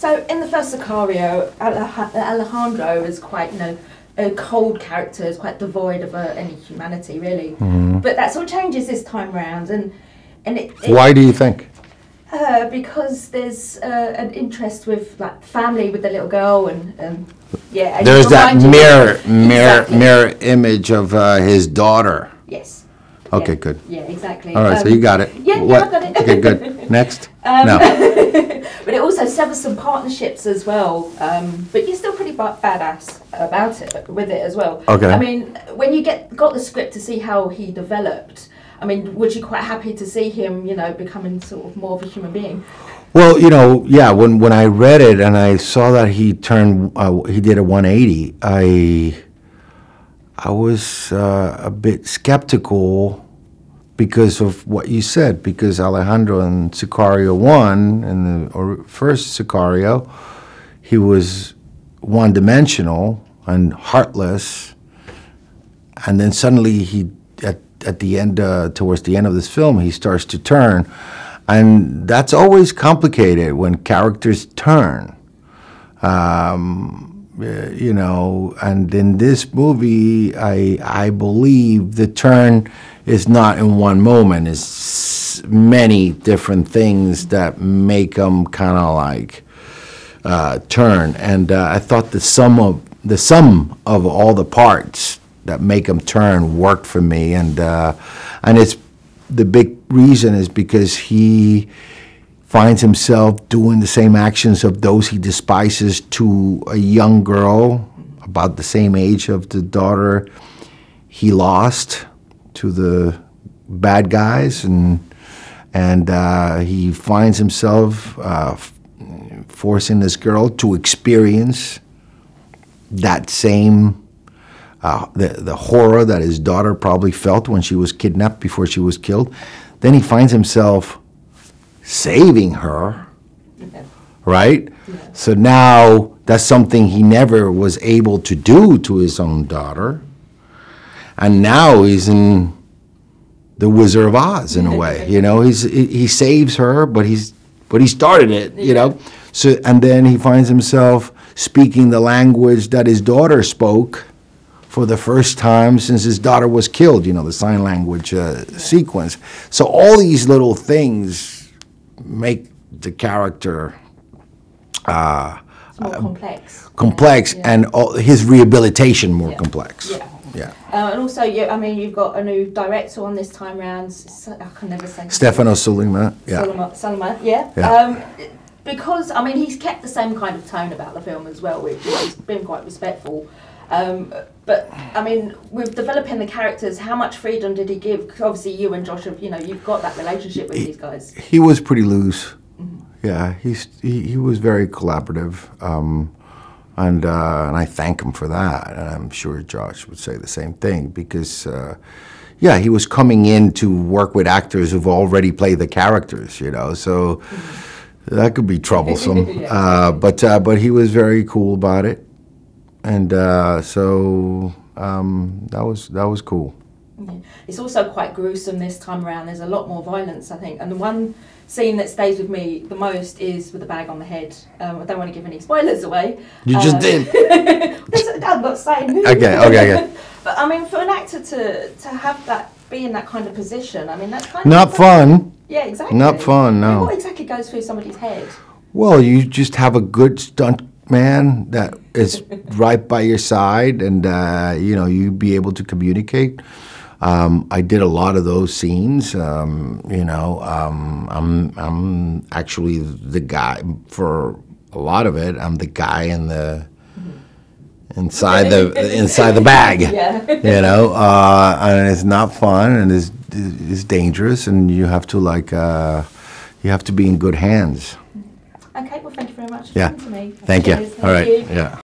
So in the first Sicario, Alejandro is quite, a cold character, is quite devoid of any humanity, really. But that sort of changes this time round, and Why do you think? Because there's an interest with like family with the little girl, and yeah. There's that Exactly. mirror image of his daughter. Yes. Okay, Yeah. good. Yeah, exactly. All right, so you got it. Yeah, I got it. Okay, good. Next. No. But it also severs some partnerships as well. But you're still pretty badass about it, with it as well. Okay. I mean, when you got the script to see how he developed, I mean, was you quite happy to see him, becoming sort of more of a human being? Well, yeah, when I read it and I saw that he did a 180, I was a bit skeptical because of what you said, because Alejandro in Sicario 1, in the first Sicario, he was one-dimensional and heartless, and then suddenly at the end, towards the end of this film, he starts to turn, and that's always complicated when characters turn. And in this movie, I believe the turn is not in one moment. It's many different things that make them kind of like turn. And I thought the sum of all the parts that make them turn worked for me. And it's the big reason is because he finds himself doing the same actions of those he despises to a young girl about the same age of the daughter he lost to the bad guys, and he finds himself forcing this girl to experience that same the horror that his daughter probably felt when she was kidnapped before she was killed. Then he finds himself saving her, right? Yeah. So now that's something he never was able to do to his own daughter, and now he's in the Wizard of Oz in a way. He saves her, but he started it. So and then he finds himself speaking the language that his daughter spoke for the first time since his daughter was killed. The sign language sequence. So all these little things make the character more complex, and his rehabilitation more complex. Yeah. And also, you've got a new director on this time round. I can never say. Stefano Sollima. Yeah. Sollima. Yeah. Because he's kept the same kind of tone about the film as well, which has been quite respectful. But with developing the characters, how much freedom did he give? 'Cause obviously, you and Josh you've got that relationship with these guys. He was pretty loose. Mm-hmm. Yeah, he was very collaborative, and I thank him for that. And I'm sure Josh would say the same thing because, he was coming in to work with actors who've already played the characters. So that could be troublesome. Yeah. But he was very cool about it. And so that was cool. Yeah. It's also quite gruesome this time around. There's a lot more violence, I think. And the one scene that stays with me the most is with the bag on the head. I don't want to give any spoilers away. You just did. I'm not saying. Okay. But for an actor to have that, be in that kind of position, that's kind of not fun. Yeah, exactly. Not fun. No. What exactly goes through somebody's head? Well, you just have a good stunt man that is right by your side, and you be able to communicate. I did a lot of those scenes. I'm actually the guy for a lot of it. I'm the guy in the inside the bag. Yeah. And it's not fun, and it's dangerous, and you have to be in good hands. Okay, well, thank you very much for Yeah. coming to me. Thank you. Cheers. All right. Thank you. Yeah.